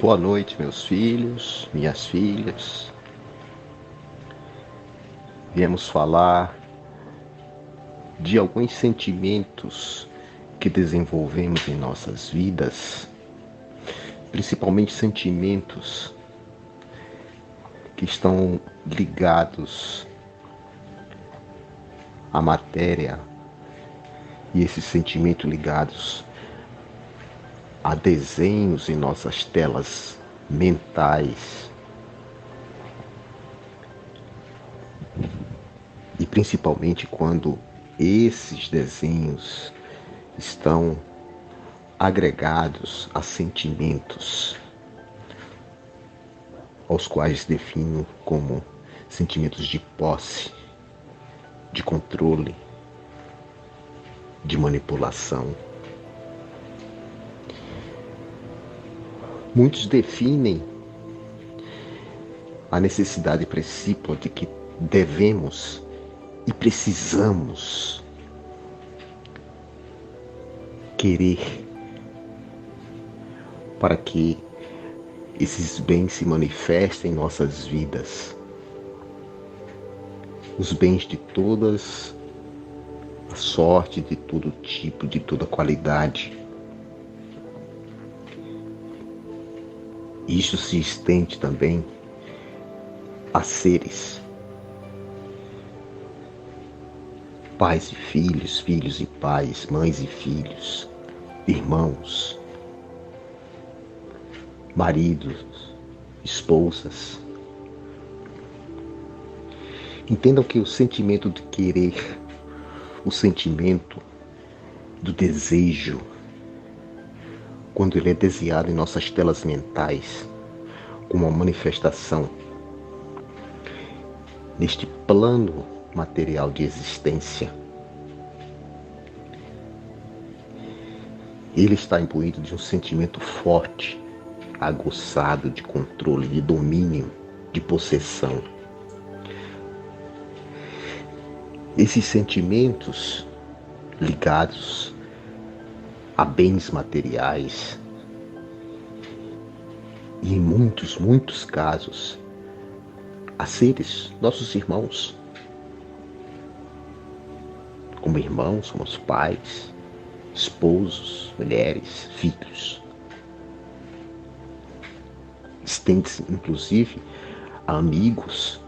Boa noite, meus filhos, minhas filhas. Viemos falar de alguns sentimentos que desenvolvemos em nossas vidas, principalmente sentimentos que estão ligados à matéria e esses sentimentos ligados a desenhos em nossas telas mentais. E principalmente quando esses desenhos estão agregados a sentimentos, aos quais defino como sentimentos de posse, de controle, de manipulação. Muitos definem a necessidade precípua de que devemos e precisamos querer para que esses bens se manifestem em nossas vidas. Os bens de todas a sorte, de todo tipo, de toda qualidade. Isso se estende também a seres, pais e filhos, filhos e pais, mães e filhos, irmãos, maridos, esposas. Entendam que o sentimento de querer, o sentimento do desejo, quando ele é desenhado em nossas telas mentais, como uma manifestação neste plano material de existência, ele está imbuído de um sentimento forte, aguçado de controle, de domínio, de possessão. Esses sentimentos ligados a bens materiais e, em muitos casos, a seres, nossos irmãos. Como irmãos, somos pais, esposos, mulheres, filhos. Estende-se, inclusive, a amigos,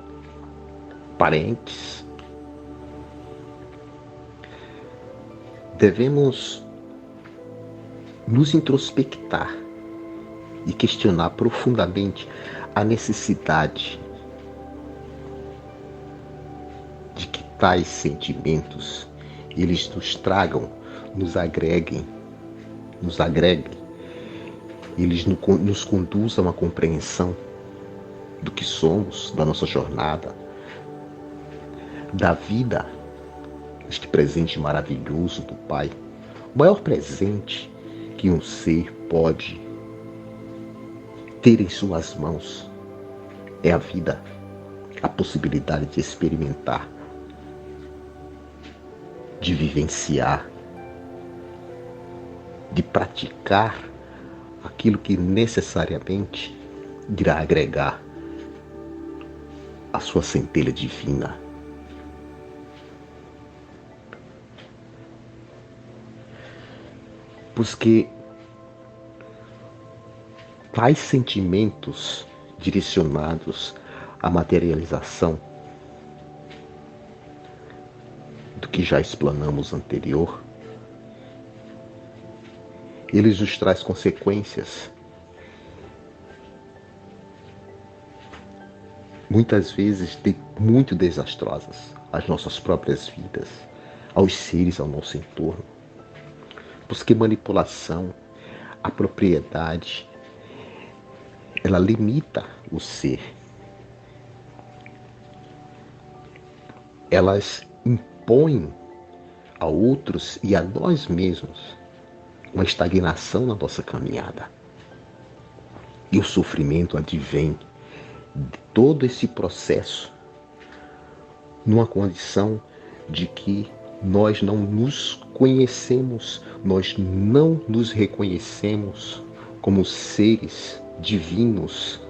parentes. Devemos nos introspectar e questionar profundamente a necessidade de que tais sentimentos eles nos tragam, nos agreguem, eles nos conduzam à compreensão do que somos, da nossa jornada, da vida, este presente maravilhoso do Pai. O maior presente que um ser pode ter em suas mãos é a vida, a possibilidade de experimentar, de vivenciar, de praticar aquilo que necessariamente irá agregar a sua centelha divina. Pois que tais sentimentos direcionados à materialização do que já explanamos anterior, eles nos traz consequências muitas vezes muito desastrosas às nossas próprias vidas, aos seres ao nosso entorno. Pois que manipulação, a propriedade, ela limita o ser. Elas impõem a outros e a nós mesmos uma estagnação na nossa caminhada. E o sofrimento advém de todo esse processo numa condição de que nós não nos conhecemos, nós não nos reconhecemos como seres divinos,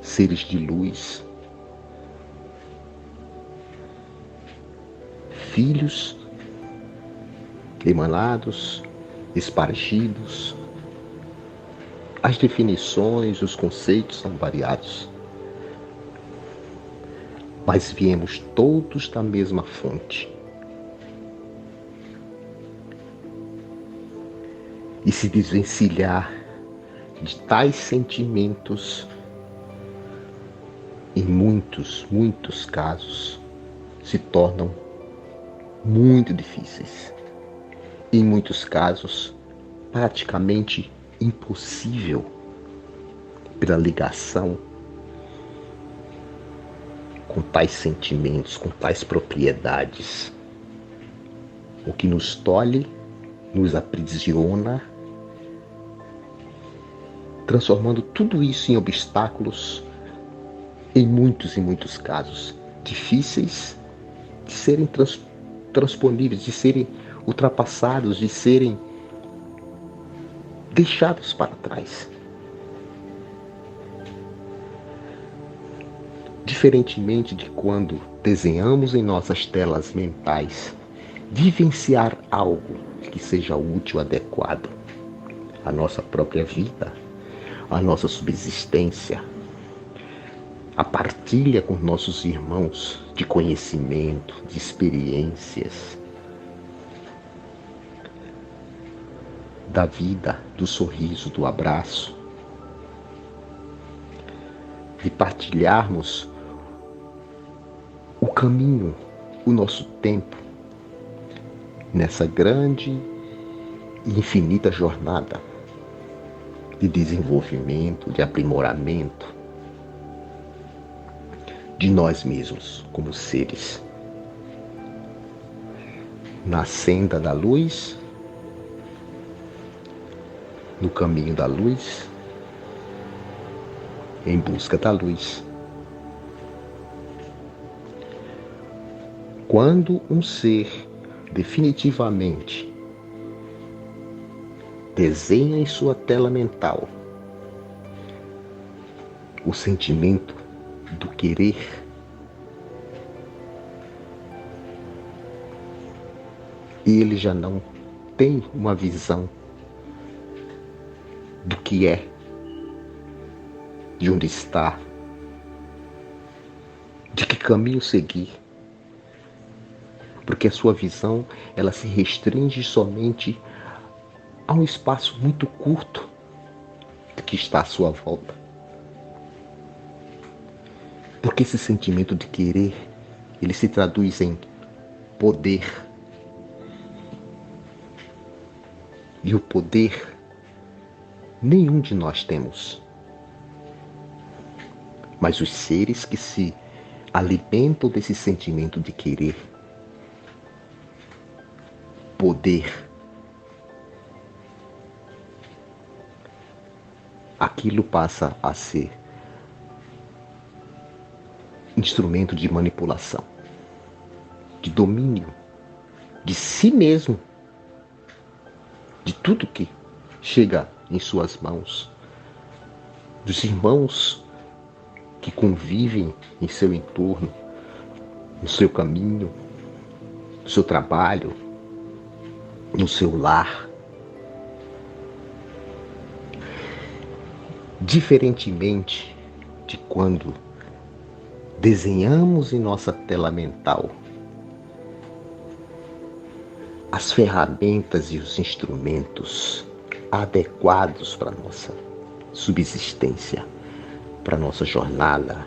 seres de luz, filhos emanados, espargidos. As definições, os conceitos são variados, mas viemos todos da mesma fonte. E se desvencilhar de tais sentimentos, em muitos casos, se tornam muito difíceis. Em muitos casos, praticamente impossível, pela ligação com tais sentimentos, com tais propriedades. O que nos tolhe, nos aprisiona, transformando tudo isso em obstáculos, em muitos casos, difíceis de serem transponíveis, de serem ultrapassados, de serem deixados para trás. Diferentemente de quando desenhamos em nossas telas mentais, vivenciar algo que seja útil, adequado à nossa própria vida, à nossa subsistência, a partilha com nossos irmãos de conhecimento, de experiências, da vida, do sorriso, do abraço, de partilharmos o caminho, o nosso tempo, nessa grande e infinita jornada de desenvolvimento, de aprimoramento de nós mesmos como seres. Na senda da luz, no caminho da luz, em busca da luz. Quando um ser definitivamente desenha em sua tela mental o sentimento do querer, e ele já não tem uma visão do que é, de onde está, de que caminho seguir, porque a sua visão ela se restringe somente a um espaço muito curto que está à sua volta. Porque esse sentimento de querer, ele se traduz em poder. E o poder nenhum de nós temos. Mas os seres que se alimentam desse sentimento de querer, poder, aquilo passa a ser instrumento de manipulação, de domínio de si mesmo, de tudo que chega em suas mãos, dos irmãos que convivem em seu entorno, no seu caminho, no seu trabalho, no seu lar. Diferentemente de quando desenhamos em nossa tela mental as ferramentas e os instrumentos adequados para a nossa subsistência, para a nossa jornada,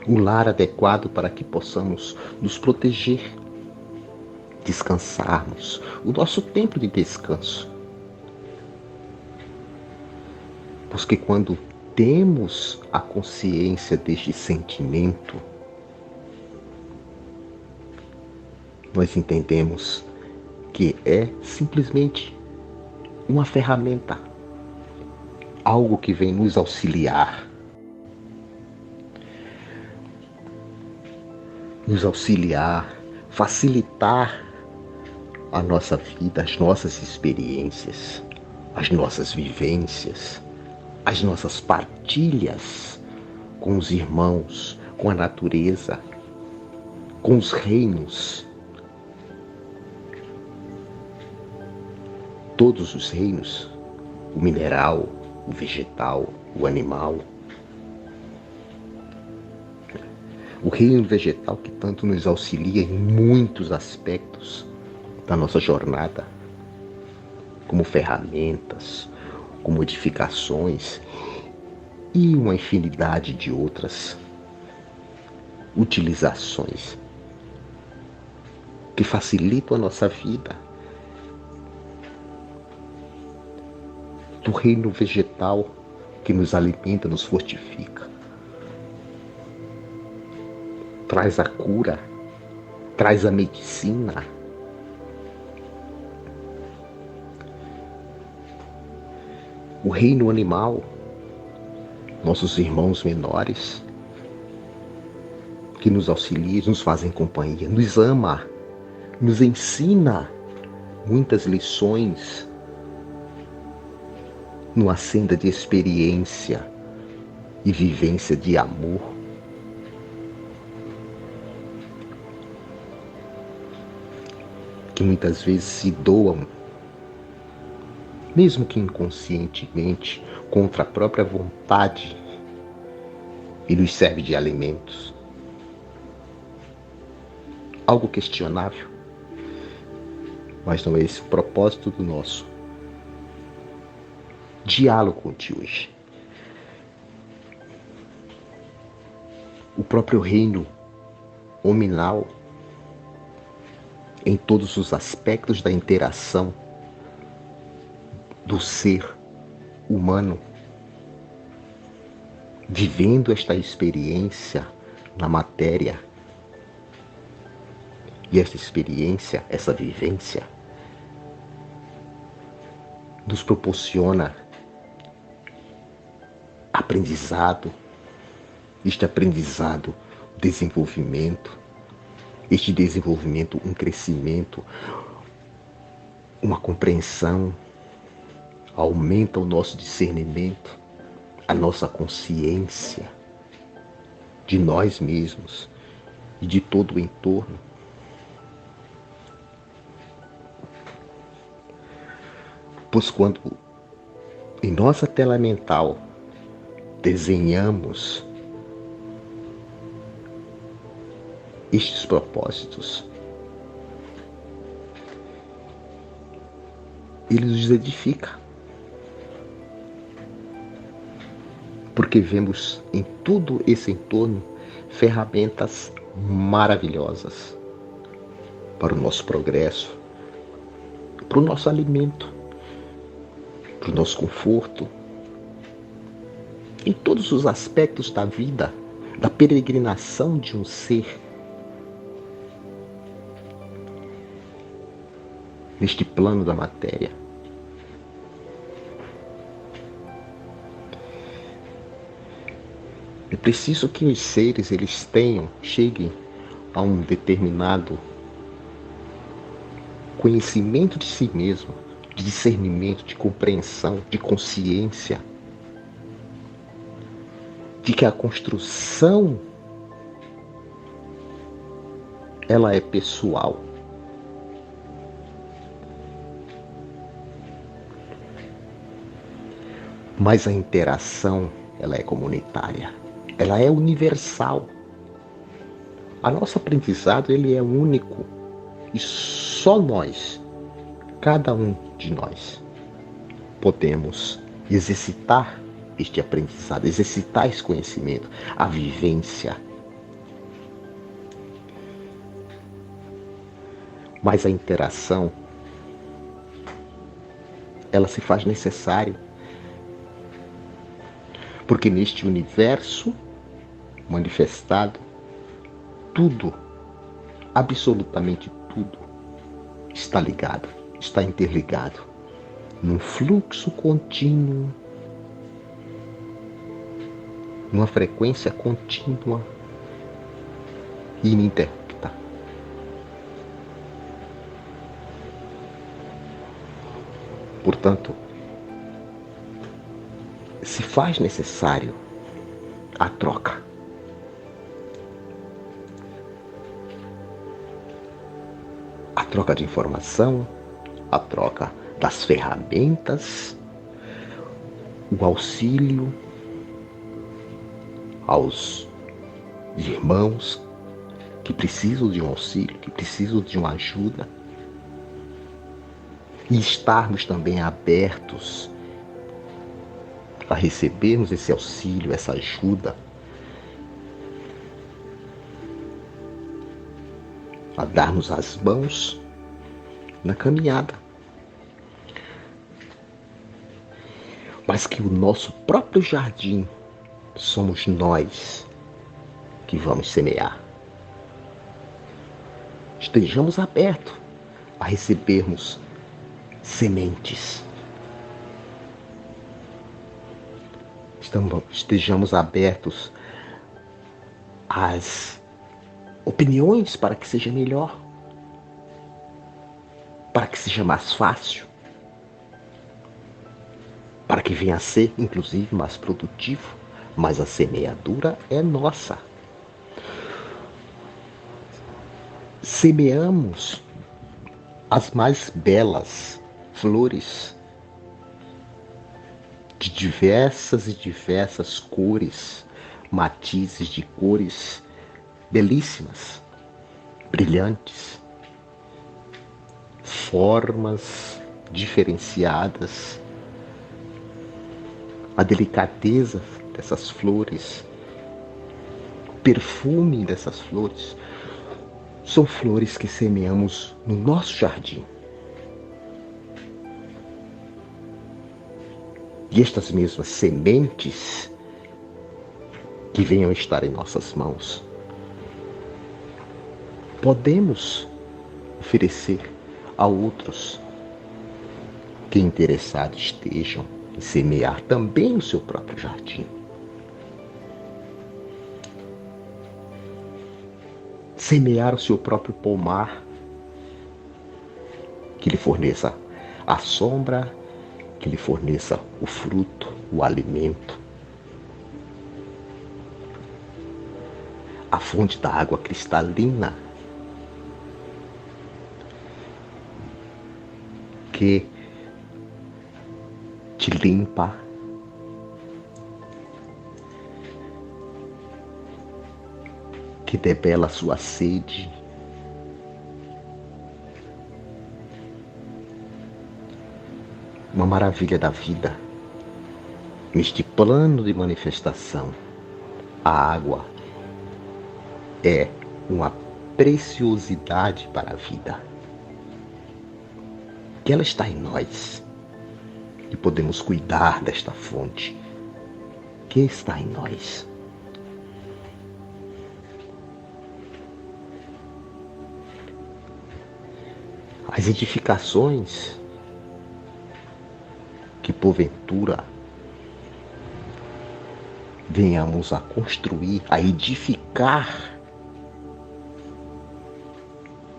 um lar adequado para que possamos nos proteger, descansarmos, o nosso tempo de descanso. Porque quando temos a consciência deste sentimento, nós entendemos que é simplesmente uma ferramenta, algo que vem nos auxiliar, facilitar a nossa vida, as nossas experiências, as nossas vivências, as nossas partilhas com os irmãos, com a natureza, com os reinos. Todos os reinos, o mineral, o vegetal, o animal. O reino vegetal que tanto nos auxilia em muitos aspectos da nossa jornada, como ferramentas, como edificações e uma infinidade de outras utilizações que facilitam a nossa vida. Do reino vegetal que nos alimenta, nos fortifica, traz a cura, traz a medicina. O reino animal, nossos irmãos menores, que nos auxiliam, nos fazem companhia, nos ama, nos ensina muitas lições numa senda de experiência e vivência de amor. Que muitas vezes se doam, mesmo que inconscientemente, contra a própria vontade, e nos serve de alimentos. Algo questionável, mas não é esse o propósito do nosso diálogo de hoje. O próprio reino hominal, em todos os aspectos da interação do ser humano, vivendo esta experiência na matéria. E essa experiência, essa vivência, nos proporciona aprendizado, este aprendizado, desenvolvimento, este desenvolvimento, um crescimento, uma compreensão, aumenta o nosso discernimento, a nossa consciência de nós mesmos e de todo o entorno. Pois quando em nossa tela mental desenhamos estes propósitos, ele nos edifica, porque vemos em todo esse entorno ferramentas maravilhosas para o nosso progresso, para o nosso alimento, para o nosso conforto, em todos os aspectos da vida, da peregrinação de um ser neste plano da matéria. É preciso que os seres cheguem a um determinado conhecimento de si mesmo, de discernimento, de compreensão, de consciência, de que a construção ela é pessoal. Mas a interação ela é comunitária, ela é universal. O nosso aprendizado ele é único e só nós, cada um de nós, podemos exercitar este aprendizado, exercitar esse conhecimento, a vivência. Mas a interação, ela se faz necessária, porque neste universo manifestado, tudo, absolutamente tudo, está ligado, está interligado, num fluxo contínuo, numa frequência contínua e ininterrupta. Portanto, se faz necessário a troca. A troca de informação, a troca das ferramentas, o auxílio aos irmãos que precisam de um auxílio, que precisam de uma ajuda. E estarmos também abertos a recebermos esse auxílio, essa ajuda, a darmos as mãos na caminhada. Mas que o nosso próprio jardim somos nós que vamos semear. Estejamos abertos a recebermos sementes. Estejamos abertos às opiniões para que seja melhor, para que seja mais fácil, para que venha a ser, inclusive, mais produtivo, mas a semeadura é nossa. Semeamos as mais belas flores de diversas e diversas cores, matizes de cores belíssimas, brilhantes, formas diferenciadas, a delicadeza dessas flores, o perfume dessas flores, são flores que semeamos no nosso jardim. E estas mesmas sementes que venham estar em nossas mãos, podemos oferecer a outros que interessados estejam em semear também o seu próprio jardim. Semear o seu próprio pomar, que lhe forneça a sombra, que lhe forneça o fruto, o alimento, a fonte da água cristalina, que te limpa, que debela a sua sede, uma maravilha da vida. Neste plano de manifestação, a água é uma preciosidade para a vida. Que ela está em nós e podemos cuidar desta fonte que está em nós. As edificações que porventura venhamos a construir, a edificar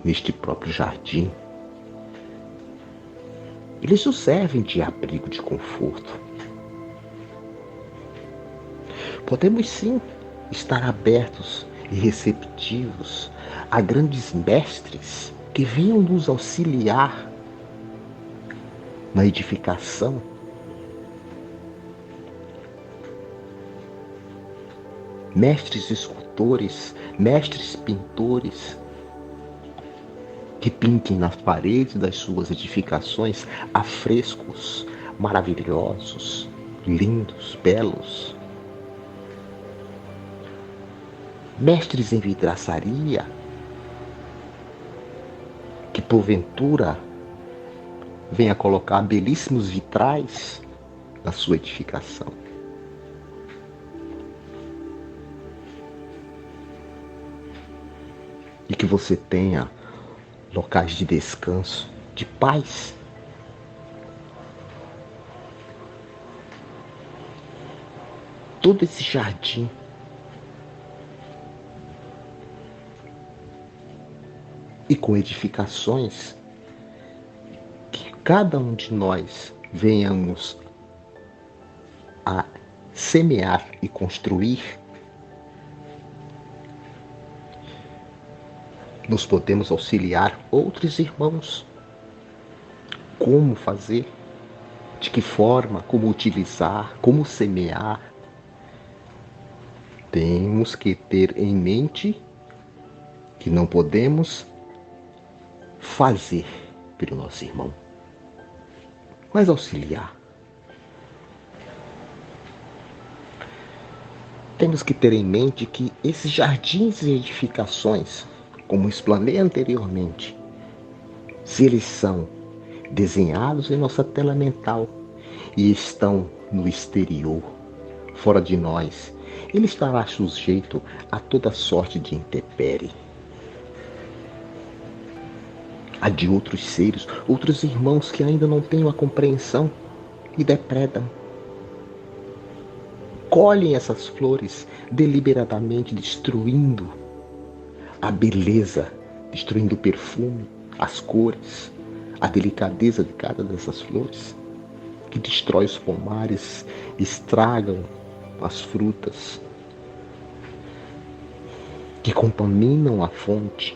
neste próprio jardim, eles nos servem de abrigo, de conforto. Podemos sim estar abertos e receptivos a grandes mestres que venham nos auxiliar na edificação. Mestres escultores, mestres pintores, que pintem nas paredes das suas edificações afrescos maravilhosos, lindos, belos. Mestres em vidraçaria, que porventura venha colocar belíssimos vitrais na sua edificação. E que você tenha locais de descanso, de paz. Todo esse jardim e com edificações que cada um de nós venhamos a semear e construir, nós podemos auxiliar outros irmãos. Como fazer, de que forma, como utilizar, como semear. Temos que ter em mente que não podemos fazer pelo nosso irmão, mas auxiliar. Temos que ter em mente que esses jardins e edificações, como explanei anteriormente, se eles são desenhados em nossa tela mental e estão no exterior, fora de nós, ele estará sujeito a toda sorte de intempérie. A de outros seres, outros irmãos que ainda não têm uma compreensão e depredam. Colhem essas flores deliberadamente, destruindo a beleza, destruindo o perfume, as cores, a delicadeza de cada dessas flores, que destrói os pomares, estragam as frutas, que contaminam a fonte.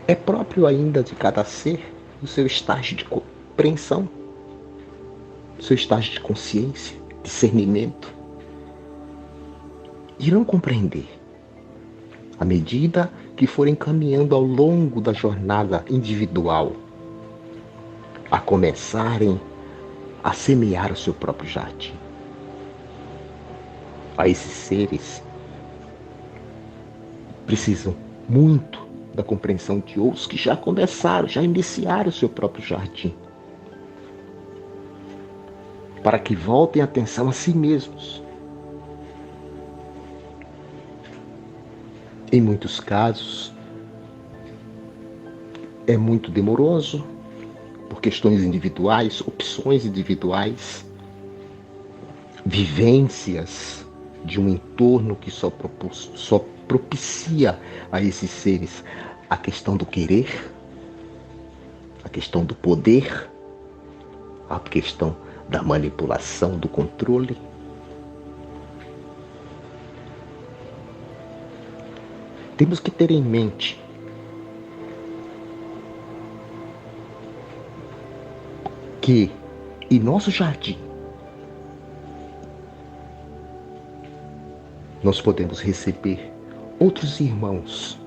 É próprio ainda de cada ser o seu estágio de compreensão, o seu estágio de consciência, discernimento. Irão compreender à medida que forem caminhando ao longo da jornada individual, a começarem a semear o seu próprio jardim. A esses seres precisam muito da compreensão de outros que já começaram, já iniciaram o seu próprio jardim, para que voltem a atenção a si mesmos. Em muitos casos, é muito demoroso, por questões individuais, opções individuais, vivências de um entorno que só propicia a esses seres a questão do querer, a questão do poder, a questão da manipulação, do controle. Temos que ter em mente que em nosso jardim nós podemos receber outros irmãos,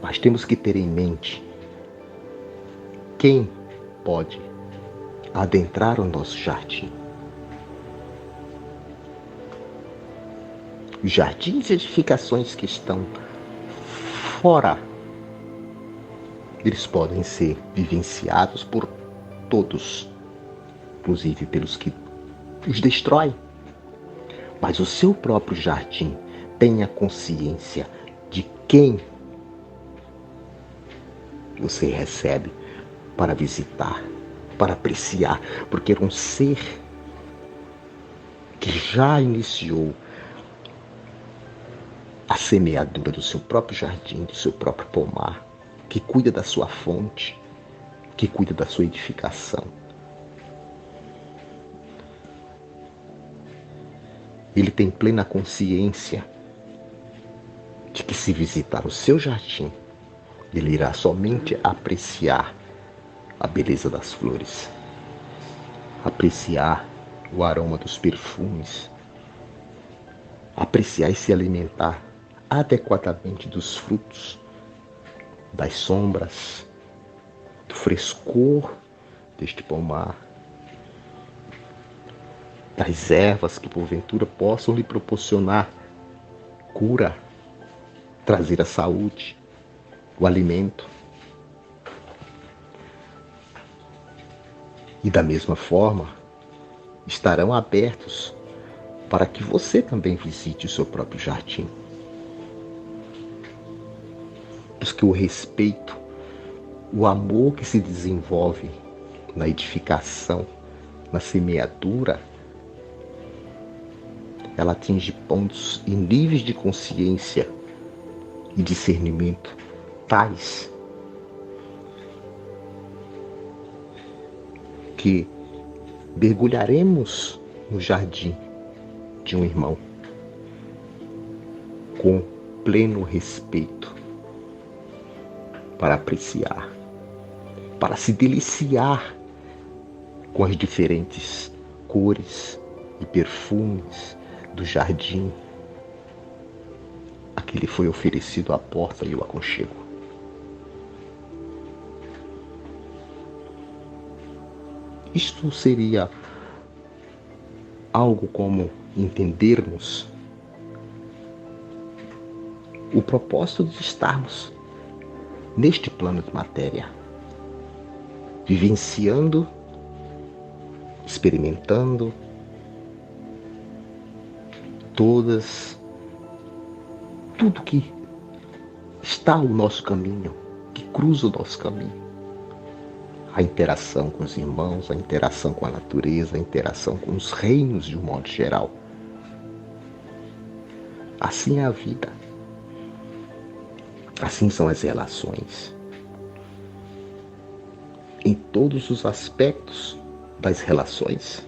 mas temos que ter em mente quem pode adentrar o nosso jardim. Os jardins e edificações que estão fora, eles podem ser vivenciados por todos, inclusive pelos que os destroem. Mas o seu próprio jardim tenha consciência de quem você recebe para visitar, para apreciar, porque era um ser que já iniciou a semeadura do seu próprio jardim, do seu próprio pomar, que cuida da sua fonte, que cuida da sua edificação. Ele tem plena consciência de que se visitar o seu jardim, ele irá somente apreciar a beleza das flores, apreciar o aroma dos perfumes, apreciar e se alimentar adequadamente dos frutos, das sombras, do frescor deste pomar, das ervas que porventura possam lhe proporcionar cura, trazer a saúde, o alimento. E da mesma forma, estarão abertos para que você também visite o seu próprio jardim. Porque o respeito, o amor que se desenvolve na edificação, na semeadura, ela atinge pontos e níveis de consciência e discernimento tais que mergulharemos no jardim de um irmão com pleno respeito para apreciar, para se deliciar com as diferentes cores e perfumes do jardim a que lhe foi oferecido a porta e o aconchego. Isto seria algo como entendermos o propósito de estarmos neste plano de matéria, vivenciando, experimentando tudo que está ao nosso caminho, que cruza o nosso caminho. A interação com os irmãos, a interação com a natureza, a interação com os reinos de um modo geral. Assim é a vida. Assim são as relações. Em todos os aspectos das relações.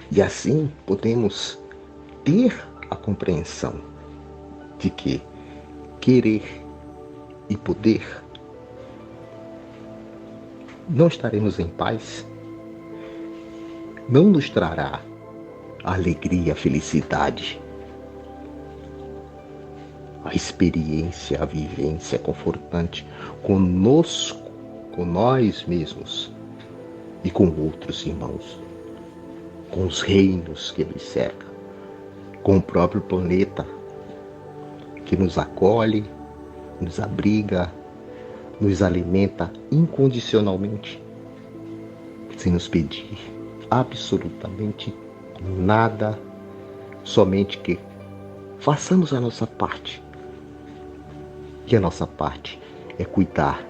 E assim podemos ter a compreensão de que querer e poder não estaremos em paz, não nos trará a alegria, a felicidade, a experiência, a vivência confortante conosco, com nós mesmos e com outros irmãos, com os reinos que nos cercam, com o próprio planeta que nos acolhe, nos abriga, nos alimenta incondicionalmente, sem nos pedir absolutamente nada, somente que façamos a nossa parte. E a nossa parte é cuidar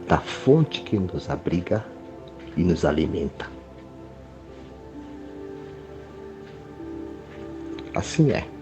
da fonte que nos abriga e nos alimenta. Assim é.